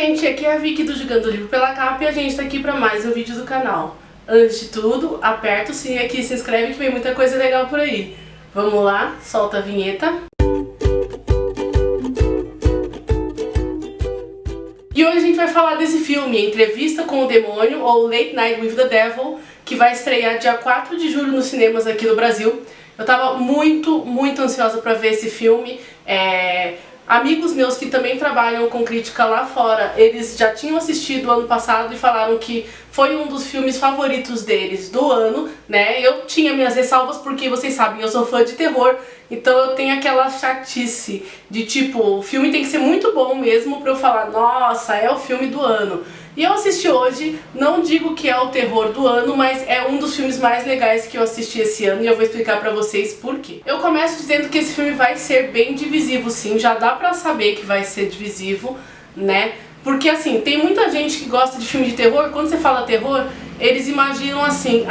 gente, aqui é a Vicky do Jogando Livro pela Capa e a gente tá aqui pra mais um vídeo do canal. Antes de tudo, aperta o sininho aqui e se inscreve que vem muita coisa legal por aí. Vamos lá, solta a vinheta. E hoje a gente vai falar desse filme, Entrevista com o Demônio, ou Late Night with the Devil, que vai estrear dia 4 de julho nos cinemas aqui no Brasil. Eu tava muito ansiosa pra ver esse filme. Amigos meus que também trabalham com crítica lá fora, eles já tinham assistido ano passado e falaram que foi um dos filmes favoritos deles do ano, né? Eu tinha minhas ressalvas porque, vocês sabem, eu sou fã de terror, então eu tenho aquela chatice de tipo, o filme tem que ser muito bom mesmo pra eu falar, nossa, é o filme do ano. E eu assisti hoje, não digo que é o terror do ano, mas é um dos filmes mais legais que eu assisti esse ano e eu vou explicar pra vocês por quê. Eu começo dizendo que esse filme vai ser bem divisivo, sim, já dá pra saber que vai ser divisivo, né? Porque assim, tem muita gente que gosta de filme de terror, quando você fala terror, eles imaginam assim,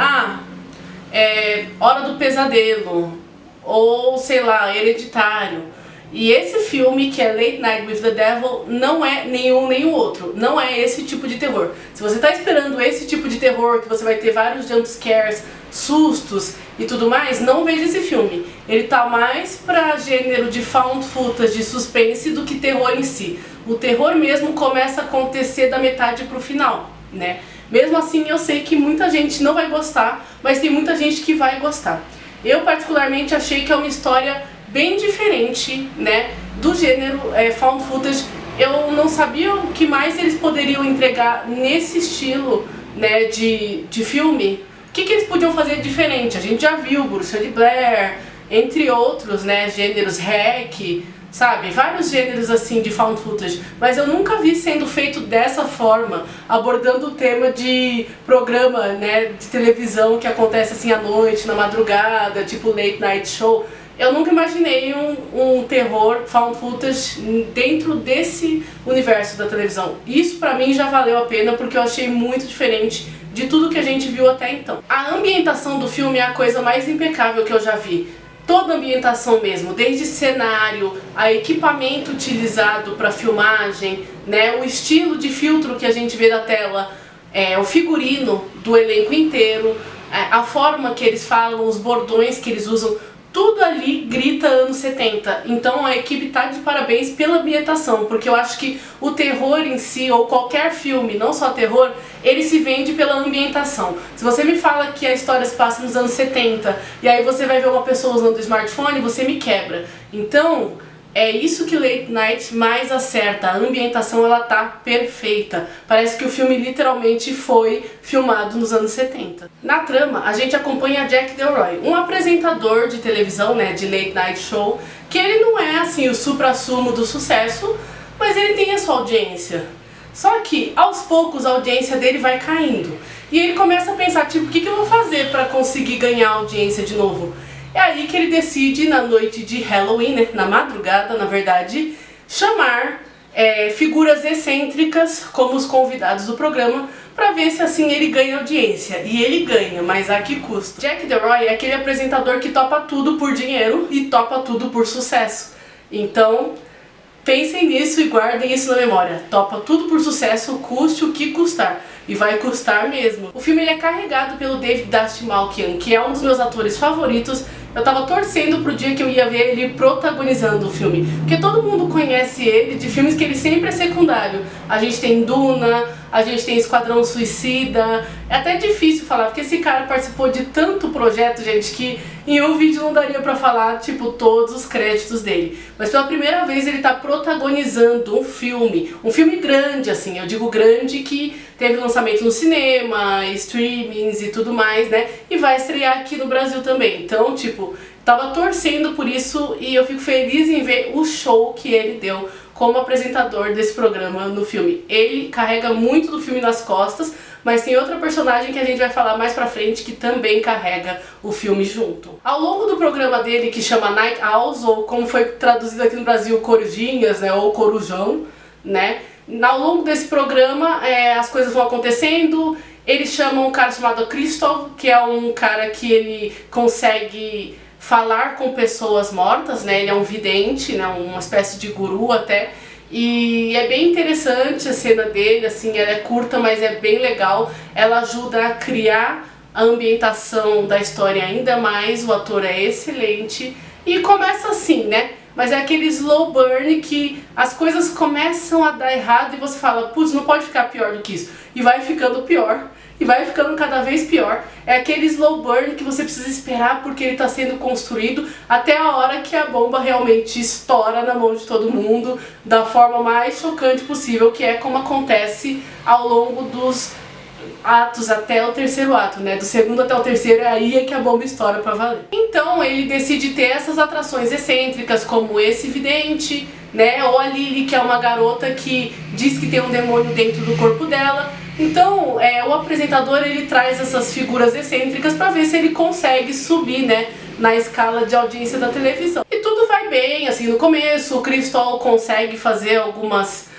Hora do Pesadelo, ou sei lá, Hereditário. E esse filme, que é Late Night with the Devil, não é nenhum nem o outro. Não é esse tipo de terror. Se você tá esperando esse tipo de terror, que você vai ter vários jumpscares, sustos e tudo mais, não veja esse filme. Ele tá mais pra gênero de found footage, de suspense, do que terror em si. O terror mesmo começa a acontecer da metade pro final, né? Mesmo assim, eu sei que muita gente não vai gostar, mas tem muita gente que vai gostar. Eu particularmente achei que é uma história bem diferente, né, do gênero found footage. Eu não sabia o que mais eles poderiam entregar nesse estilo, né, de filme. O que eles podiam fazer diferente? A gente já viu Bruxa de Blair, entre outros, né, gêneros hack, sabe, vários gêneros assim de found footage, mas eu nunca vi sendo feito dessa forma, abordando o tema de programa, né, de televisão que acontece assim à noite, na madrugada, tipo late night show. Eu nunca imaginei um terror found footage dentro desse universo da televisão. Isso pra mim já valeu a pena porque eu achei muito diferente de tudo que a gente viu até então. A ambientação do filme é a coisa mais impecável que eu já vi. Toda a ambientação mesmo, desde cenário, a equipamento utilizado para filmagem, né, o estilo de filtro que a gente vê na tela, o figurino do elenco inteiro, a forma que eles falam, os bordões que eles usam, tudo ali grita anos 70, então a equipe tá de parabéns pela ambientação, porque eu acho que o terror em si, ou qualquer filme, não só terror, ele se vende pela ambientação. Se você me fala que a história se passa nos anos 70, e aí você vai ver uma pessoa usando o smartphone, você me quebra. Então, é isso que Late Night mais acerta, a ambientação ela tá perfeita. Parece que o filme literalmente foi filmado nos anos 70. Na trama, a gente acompanha Jack Delroy, um apresentador de televisão, né, de late night show, que ele não é assim o suprassumo do sucesso, mas ele tem a sua audiência. Só que, aos poucos, a audiência dele vai caindo. E ele começa a pensar, tipo, o que eu vou fazer pra conseguir ganhar audiência de novo? É aí que ele decide, na noite de Halloween, né, na madrugada, na verdade, chamar figuras excêntricas como os convidados do programa pra ver se assim ele ganha audiência. E ele ganha, mas a que custo? Jack Delroy é aquele apresentador que topa tudo por dinheiro e topa tudo por sucesso. Então, pensem nisso e guardem isso na memória. Topa tudo por sucesso, custe o que custar. E vai custar mesmo. O filme ele é carregado pelo David Dastmalchian, que é um dos meus atores favoritos. Eu tava torcendo pro dia que eu ia ver ele protagonizando o filme, porque todo mundo conhece ele de filmes que ele sempre é secundário. A gente tem Duna, a gente tem Esquadrão Suicida. É até difícil falar, porque esse cara participou de tanto projeto, gente, que em um vídeo não daria pra falar, tipo, todos os créditos dele. Mas pela primeira vez ele tá protagonizando um filme grande, assim, eu digo grande, que teve lançamento no cinema, streamings e tudo mais, né? E vai estrear aqui no Brasil também. Então, tipo, tava torcendo por isso e eu fico feliz em ver o show que ele deu como apresentador desse programa no filme. Ele carrega muito do filme nas costas, mas tem outra personagem que a gente vai falar mais pra frente que também carrega o filme junto. Ao longo do programa dele, que chama Night Owls, ou como foi traduzido aqui no Brasil, Corujinhas, né, ou Corujão, né? Ao longo desse programa, as coisas vão acontecendo. Eles chamam um cara chamado Christoph, que é um cara que ele consegue falar com pessoas mortas, né? Ele é um vidente, né? Uma espécie de guru até. E é bem interessante a cena dele, assim, ela é curta, mas é bem legal. Ela ajuda a criar a ambientação da história ainda mais, o ator é excelente. E começa assim, né? Mas é aquele slow burn que as coisas começam a dar errado e você fala, putz, não pode ficar pior do que isso. E vai ficando pior. E vai ficando cada vez pior. É aquele slow burn que você precisa esperar porque ele está sendo construído até a hora que a bomba realmente estoura na mão de todo mundo da forma mais chocante possível, que é como acontece ao longo dos atos até o terceiro ato, né? Do segundo até o terceiro, aí é que a bomba estoura pra valer. Então ele decide ter essas atrações excêntricas, como esse vidente, né? Ou a Lily, que é uma garota que diz que tem um demônio dentro do corpo dela. Então o apresentador ele traz essas figuras excêntricas pra ver se ele consegue subir, né, na escala de audiência da televisão. E tudo vai bem, assim, no começo o Cristóvão consegue fazer algumas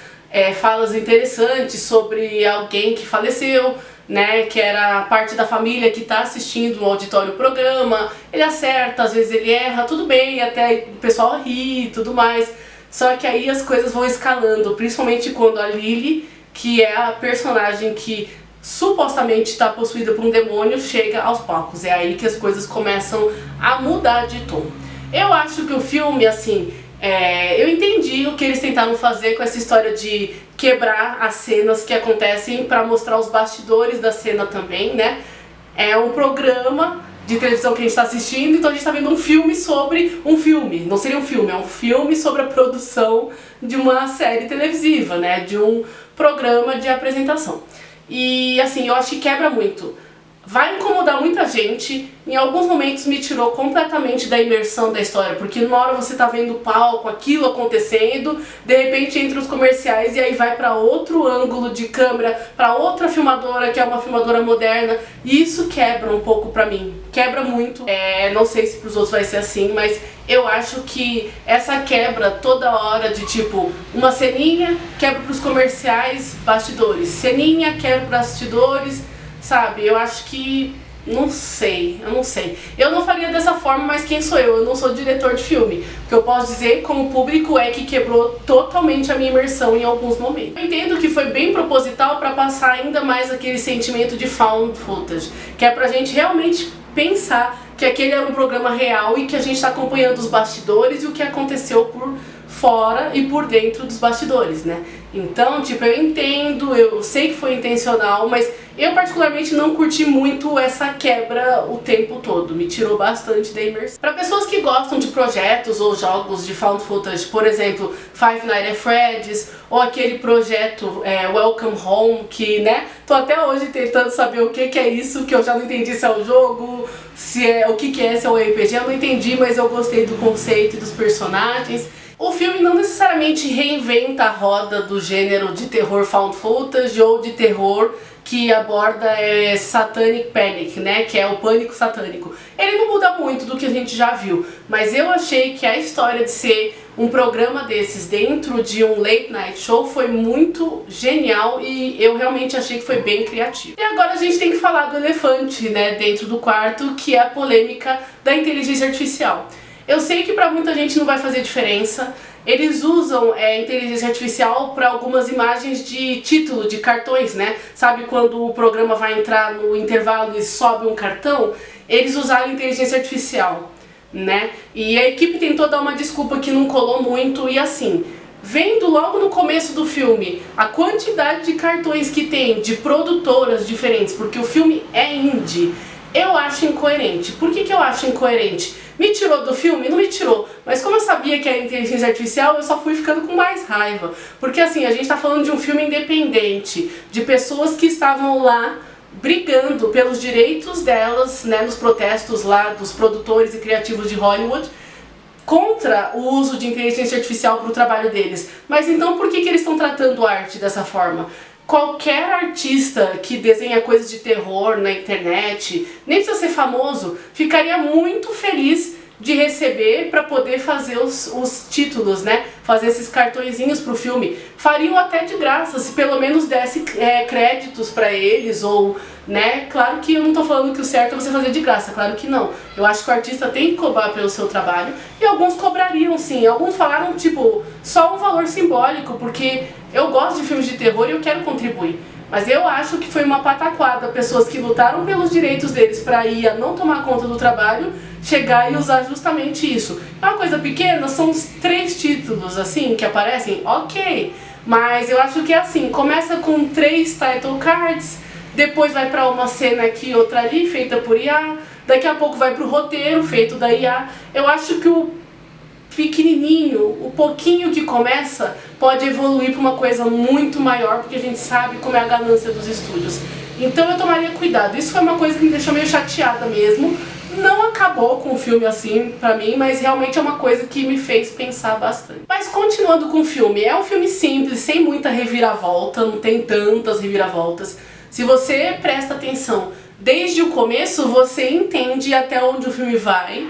falas interessantes sobre alguém que faleceu, né, que era parte da família que está assistindo o auditório programa. Ele acerta, às vezes ele erra, tudo bem, até o pessoal ri e tudo mais. Só que aí as coisas vão escalando, principalmente quando a Lily, que é a personagem que supostamente está possuída por um demônio, chega aos palcos. É aí que as coisas começam a mudar de tom. Eu acho que o filme, assim, eu entendi o que eles tentaram fazer com essa história de quebrar as cenas que acontecem para mostrar os bastidores da cena também, né? É um programa de televisão que a gente está assistindo, então a gente está vendo um filme sobre um filme. Não seria um filme, é um filme sobre a produção de uma série televisiva, né? De um programa de apresentação. E assim, eu acho que quebra muito. Vai incomodar muita gente, em alguns momentos me tirou completamente da imersão da história, porque numa hora você tá vendo o palco, aquilo acontecendo, de repente entra os comerciais e aí vai pra outro ângulo de câmera, pra outra filmadora, que é uma filmadora moderna, e isso quebra um pouco pra mim, quebra muito. Não sei se pros outros vai ser assim, mas eu acho que essa quebra toda hora de tipo, uma ceninha, quebra pros comerciais, bastidores, ceninha, quebra pros bastidores, sabe, eu acho que, eu não sei. Eu não faria dessa forma, mas quem sou eu? Eu não sou diretor de filme. O que eu posso dizer como público é que quebrou totalmente a minha imersão em alguns momentos. Eu entendo que foi bem proposital para passar ainda mais aquele sentimento de found footage, que é pra gente realmente pensar que aquele era um programa real e que a gente está acompanhando os bastidores e o que aconteceu por fora e por dentro dos bastidores, né? Então, tipo, eu entendo, eu sei que foi intencional, mas eu particularmente não curti muito essa quebra o tempo todo, me tirou bastante da imersão. Para pessoas que gostam de projetos ou jogos de found footage, por exemplo, Five Nights at Freddy's, ou aquele projeto Welcome Home, que, né, tô até hoje tentando saber o que é isso, que eu já não entendi se é o jogo, se é o que é, se é o RPG, eu não entendi, mas eu gostei do conceito e dos personagens. O filme não necessariamente reinventa a roda do gênero de terror found footage ou de terror que aborda Satanic Panic, né, que é o pânico satânico. Ele não muda muito do que a gente já viu, mas eu achei que a história de ser um programa desses dentro de um late night show foi muito genial e eu realmente achei que foi bem criativo. E agora a gente tem que falar do elefante, né, dentro do quarto, que é a polêmica da inteligência artificial. Eu sei que pra muita gente não vai fazer diferença. Eles usam inteligência artificial para algumas imagens de título, de cartões, né? Sabe quando o programa vai entrar no intervalo e sobe um cartão? Eles usaram inteligência artificial, né? E a equipe tentou dar uma desculpa que não colou muito e assim, vendo logo no começo do filme a quantidade de cartões que tem de produtoras diferentes, porque o filme é indie, eu acho incoerente. Por que eu acho incoerente? Me tirou do filme? Não me tirou. Mas como eu sabia que era inteligência artificial, eu só fui ficando com mais raiva. Porque assim, a gente tá falando de um filme independente, de pessoas que estavam lá brigando pelos direitos delas, né, nos protestos lá dos produtores e criativos de Hollywood, contra o uso de inteligência artificial para o trabalho deles. Mas então por que eles estão tratando arte dessa forma? Qualquer artista que desenha coisas de terror na internet, nem precisa ser famoso, ficaria muito feliz de receber para poder fazer os títulos, né? Fazer esses cartõezinhos pro filme. Fariam até de graça, se pelo menos desse créditos para eles, ou, né? Claro que eu não tô falando que o certo é você fazer de graça, claro que não. Eu acho que o artista tem que cobrar pelo seu trabalho, e alguns cobrariam sim. Alguns falaram, tipo, só um valor simbólico, porque eu gosto de filmes de terror e eu quero contribuir. Mas eu acho que foi uma pataquada, pessoas que lutaram pelos direitos deles para ir a não tomar conta do trabalho, chegar e usar justamente isso. É uma coisa pequena, são uns 3 títulos assim que aparecem, ok. Mas eu acho que é assim, começa com 3 title cards, depois vai para uma cena aqui, outra ali, feita por IA, daqui a pouco vai para o roteiro, feito da IA. Eu acho que o pequenininho, o pouquinho que começa, pode evoluir para uma coisa muito maior, porque a gente sabe como é a ganância dos estúdios. Então eu tomaria cuidado. Isso foi uma coisa que me deixou meio chateada mesmo. Não acabou com o filme assim pra mim, mas realmente é uma coisa que me fez pensar bastante. Mas continuando com o filme, é um filme simples, sem muita reviravolta, não tem tantas reviravoltas. Se você presta atenção desde o começo, você entende até onde o filme vai,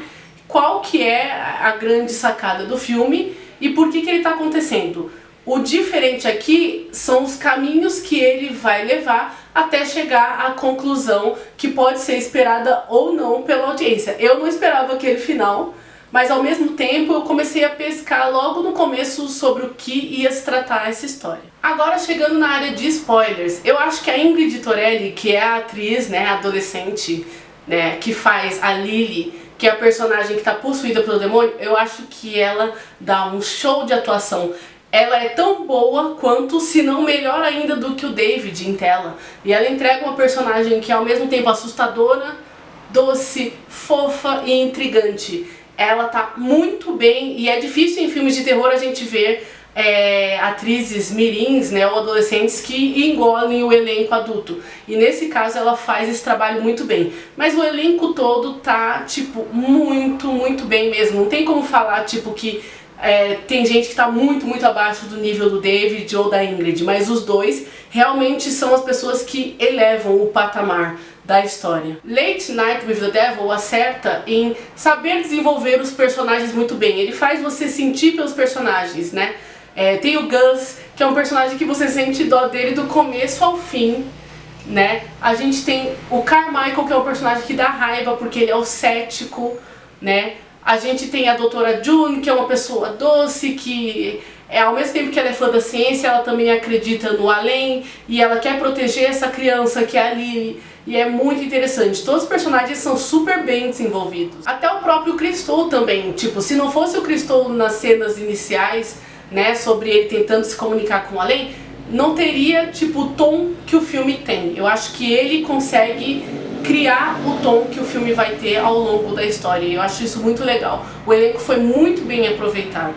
qual que é a grande sacada do filme e por que ele está acontecendo. O diferente aqui são os caminhos que ele vai levar até chegar à conclusão que pode ser esperada ou não pela audiência. Eu não esperava aquele final, mas ao mesmo tempo eu comecei a pescar logo no começo sobre o que ia se tratar essa história. Agora chegando na área de spoilers, eu acho que a Ingrid Torelli, que é a atriz, né, adolescente, né, que faz a Lily, que é a personagem que está possuída pelo demônio, eu acho que ela dá um show de atuação. Ela é tão boa quanto, se não melhor ainda do que o David em tela. E ela entrega uma personagem que é ao mesmo tempo assustadora, doce, fofa e intrigante. Ela tá muito bem, e é difícil em filmes de terror a gente ver atrizes mirins, né, ou adolescentes que engolem o elenco adulto. E nesse caso ela faz esse trabalho muito bem. Mas o elenco todo tá, tipo, muito bem mesmo. Não tem como falar, tipo, que tem gente que está muito abaixo do nível do David ou da Ingrid, mas os dois realmente são as pessoas que elevam o patamar da história. Late Night with the Devil acerta em saber desenvolver os personagens muito bem. Ele faz você sentir pelos personagens, né? Tem o Gus, que é um personagem que você sente dó dele do começo ao fim, né? A gente tem o Carmichael, que é um personagem que dá raiva porque ele é o cético, né? A gente tem a doutora June, que é uma pessoa doce, que ao mesmo tempo que ela é fã da ciência, ela também acredita no além, e ela quer proteger essa criança que é a Lily, e é muito interessante. Todos os personagens são super bem desenvolvidos. Até o próprio Christou também, tipo, se não fosse o Christou nas cenas iniciais, né, sobre ele tentando se comunicar com o além, não teria, tipo, o tom que o filme tem. Eu acho que ele consegue criar o tom que o filme vai ter ao longo da história, e eu acho isso muito legal. O elenco foi muito bem aproveitado.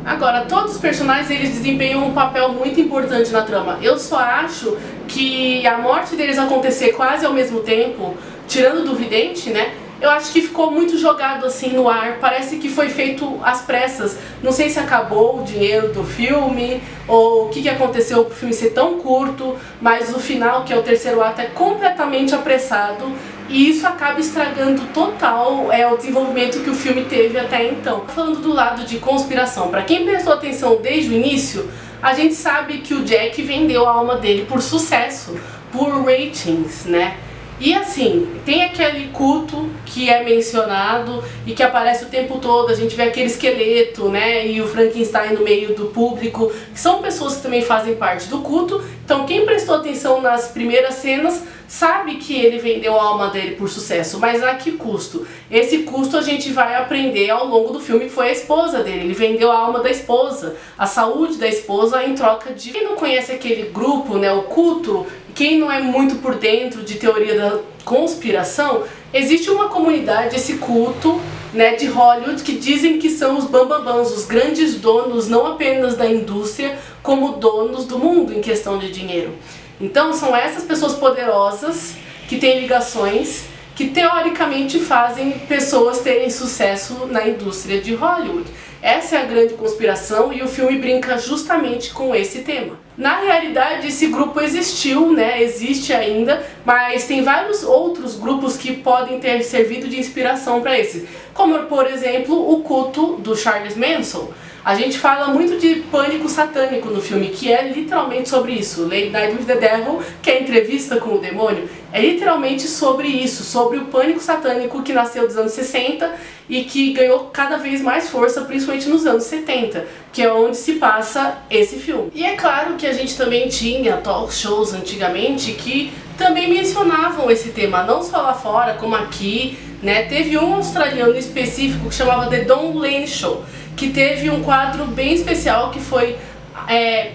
Agora, todos os personagens eles desempenham um papel muito importante na trama. Eu só acho que a morte deles acontecer quase ao mesmo tempo, tirando do vidente, né? Eu acho que ficou muito jogado assim no ar, parece que foi feito às pressas. Não sei se acabou o dinheiro do filme, ou o que aconteceu para o filme ser tão curto, mas o final, que é o terceiro ato, é completamente apressado, e isso acaba estragando total o desenvolvimento que o filme teve até então. Falando do lado de conspiração, para quem prestou atenção desde o início, a gente sabe que o Jack vendeu a alma dele por sucesso, por ratings, né? E assim, tem aquele culto que é mencionado e que aparece o tempo todo, a gente vê aquele esqueleto, né, e o Frankenstein no meio do público, que são pessoas que também fazem parte do culto. Então quem prestou atenção nas primeiras cenas sabe que ele vendeu a alma dele por sucesso, mas a que custo? Esse custo a gente vai aprender ao longo do filme, que foi a esposa dele. Ele vendeu a alma da esposa, a saúde da esposa, em troca de... Quem não conhece aquele grupo, né, o culto, quem não é muito por dentro de teoria da conspiração, existe uma comunidade, esse culto, né, de Hollywood, que dizem que são os bambambãs, os grandes donos, não apenas da indústria, como donos do mundo em questão de dinheiro. Então são essas pessoas poderosas, que têm ligações, que teoricamente fazem pessoas terem sucesso na indústria de Hollywood. Essa é a grande conspiração, e o filme brinca justamente com esse tema. Na realidade, esse grupo existiu, né? Existe ainda, mas tem vários outros grupos que podem ter servido de inspiração para esse. Como, por exemplo, o culto do Charles Manson. A gente fala muito de pânico satânico no filme, que é literalmente sobre isso. Late Night with the Devil, que é a entrevista com o demônio, é literalmente sobre isso, sobre o pânico satânico que nasceu dos anos 60 e que ganhou cada vez mais força, principalmente nos anos 70, que é onde se passa esse filme. E é claro que a gente também tinha talk shows antigamente que também mencionavam esse tema, não só lá fora, como aqui, né? Teve um australiano específico que chamava The Don Lane Show, que teve um quadro bem especial que foi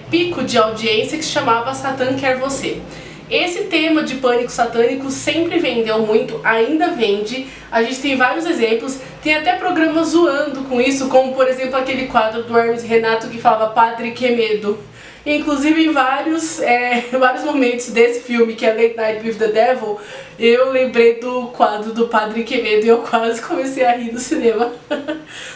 pico de audiência, que se chamava Satã Quer Você. Esse tema de pânico satânico sempre vendeu muito, ainda vende. A gente tem vários exemplos, tem até programas zoando com isso, como por exemplo aquele quadro do Hermes e Renato que falava Padre Que Medo. Inclusive em vários momentos desse filme, que é Late Night with the Devil, eu lembrei do quadro do Padre Quevedo e eu quase comecei a rir no cinema.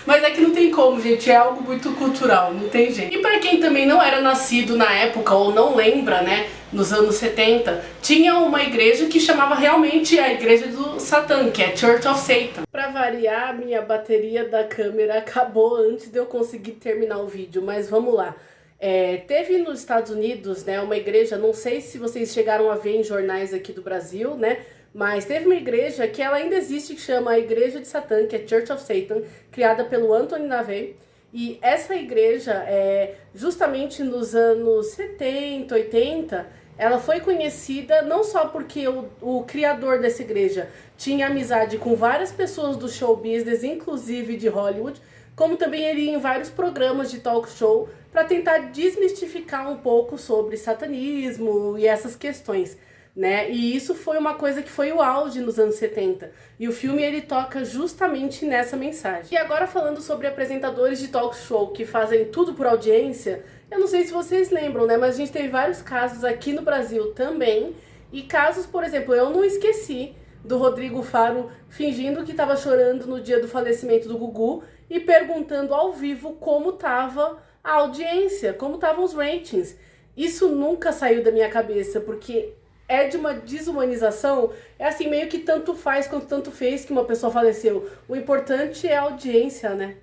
Mas é que não tem como, gente, é algo muito cultural, não tem jeito. E pra quem também não era nascido na época ou não lembra, né, nos anos 70, tinha uma igreja que chamava realmente a Igreja do Satã, que é Church of Satan. Pra variar, minha bateria da câmera acabou antes de eu conseguir terminar o vídeo, mas vamos lá. Teve nos Estados Unidos, né, uma igreja, não sei se vocês chegaram a ver em jornais aqui do Brasil, né, mas teve uma igreja que ela ainda existe, que chama a Igreja de Satã, que é Church of Satan, criada pelo Anthony LaVey. E essa igreja, justamente nos anos 70, 80, ela foi conhecida não só porque o criador dessa igreja tinha amizade com várias pessoas do show business, inclusive de Hollywood, como também ele ia em vários programas de talk show para tentar desmistificar um pouco sobre satanismo e essas questões, né? E isso foi uma coisa que foi o auge nos anos 70. E o filme ele toca justamente nessa mensagem. E agora falando sobre apresentadores de talk show que fazem tudo por audiência, eu não sei se vocês lembram, né? Mas a gente teve vários casos aqui no Brasil também. E casos, por exemplo, eu não esqueci do Rodrigo Faro fingindo que estava chorando no dia do falecimento do Gugu e perguntando ao vivo como estava a audiência, como estavam os ratings. Isso nunca saiu da minha cabeça, porque é de uma desumanização, é assim, meio que tanto faz quanto tanto fez que uma pessoa faleceu. O importante é a audiência, né?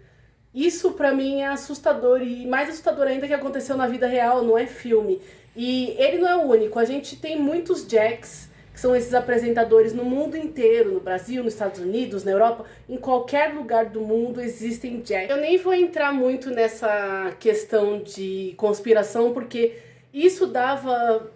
Isso pra mim é assustador, e mais assustador ainda que aconteceu na vida real, não é filme. E ele não é o único, a gente tem muitos Jacks, que são esses apresentadores no mundo inteiro, no Brasil, nos Estados Unidos, na Europa, em qualquer lugar do mundo existem Jacks. Eu nem vou entrar muito nessa questão de conspiração, porque isso dava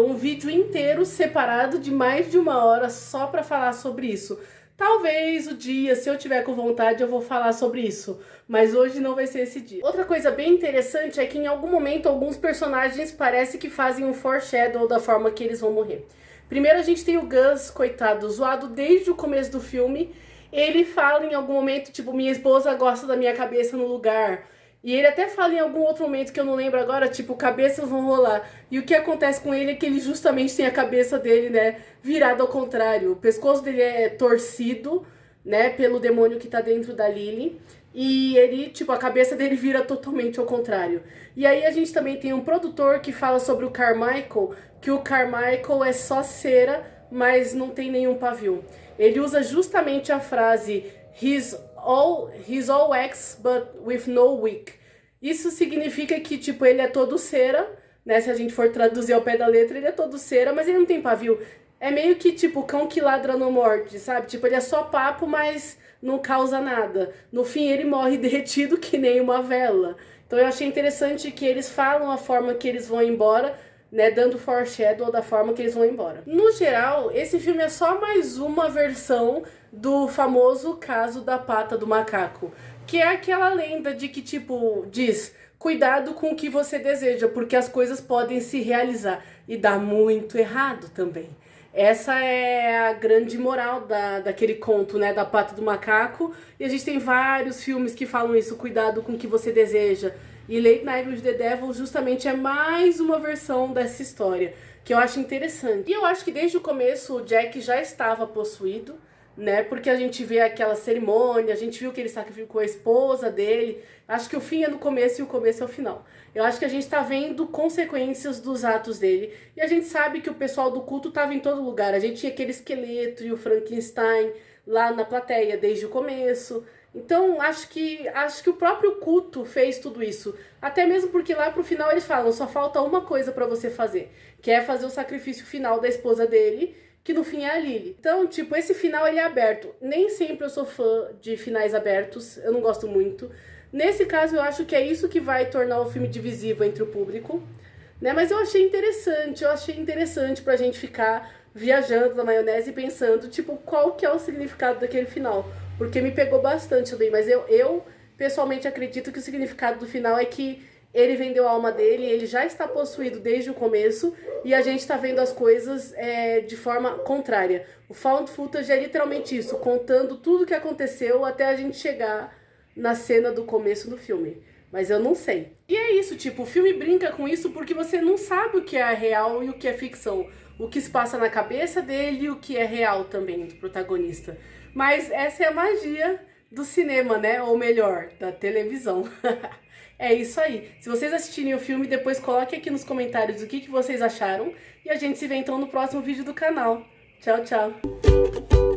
um vídeo inteiro separado de mais de 1 hora só para falar sobre isso. Talvez o dia, se eu tiver com vontade, eu vou falar sobre isso, mas hoje não vai ser esse dia. Outra coisa bem interessante é que em algum momento alguns personagens parece que fazem um foreshadow da forma que eles vão morrer. Primeiro a gente tem o Gus, coitado, zoado desde o começo do filme. Ele fala em algum momento, tipo, minha esposa gosta da minha cabeça no lugar. E ele até fala em algum outro momento que eu não lembro agora, tipo, cabeças vão rolar. E o que acontece com ele é que ele justamente tem a cabeça dele, né, virada ao contrário. O pescoço dele é torcido, né, pelo demônio que tá dentro da Lily. E ele, tipo, a cabeça dele vira totalmente ao contrário. E aí a gente também tem um produtor que fala sobre o Carmichael, que o Carmichael é só cera, mas não tem nenhum pavio. Ele usa justamente a frase He's all wax, but with no wick. Isso significa que, tipo, ele é todo cera, né? Se a gente for traduzir ao pé da letra, ele é todo cera, mas ele não tem pavio. É meio que, tipo, cão que ladra não morde, sabe? Tipo, ele é só papo, mas não causa nada. No fim, ele morre derretido que nem uma vela. Então eu achei interessante que eles falam a forma que eles vão embora, né, dando foreshadow da forma que eles vão embora. No geral, esse filme é só mais uma versão do famoso caso da pata do macaco, que é aquela lenda de que, tipo, diz, cuidado com o que você deseja, porque as coisas podem se realizar, e dá muito errado também. Essa é a grande moral daquele conto, né, da pata do macaco, e a gente tem vários filmes que falam isso, cuidado com o que você deseja. E Late Night with the Devil justamente é mais uma versão dessa história, que eu acho interessante. E eu acho que desde o começo o Jack já estava possuído, né? Porque a gente vê aquela cerimônia, a gente viu que ele sacrificou a esposa dele. Acho que o fim é no começo e o começo é o final. Eu acho que a gente tá vendo consequências dos atos dele. E a gente sabe que o pessoal do culto tava em todo lugar. A gente tinha aquele esqueleto e o Frankenstein lá na plateia desde o começo. Então, acho que o próprio culto fez tudo isso. Até mesmo porque lá pro final eles falam, só falta uma coisa pra você fazer, que é fazer o sacrifício final da esposa dele, que no fim é a Lily. Então, tipo, esse final ele é aberto. Nem sempre eu sou fã de finais abertos, eu não gosto muito. Nesse caso, eu acho que é isso que vai tornar o filme divisível entre o público, né? Mas eu achei interessante pra gente ficar viajando na maionese e pensando, tipo, qual que é o significado daquele final. Porque me pegou bastante também, mas eu pessoalmente acredito que o significado do final é que ele vendeu a alma dele, ele já está possuído desde o começo e a gente está vendo as coisas de forma contrária. O found footage é literalmente isso, contando tudo que aconteceu até a gente chegar na cena do começo do filme. Mas eu não sei. E é isso, tipo, o filme brinca com isso porque você não sabe o que é real e o que é ficção. O que se passa na cabeça dele e o que é real também, do protagonista. Mas essa é a magia do cinema, né? Ou melhor, da televisão. É isso aí. Se vocês assistirem o filme, depois coloque aqui nos comentários o que vocês acharam. E a gente se vê então no próximo vídeo do canal. Tchau, tchau.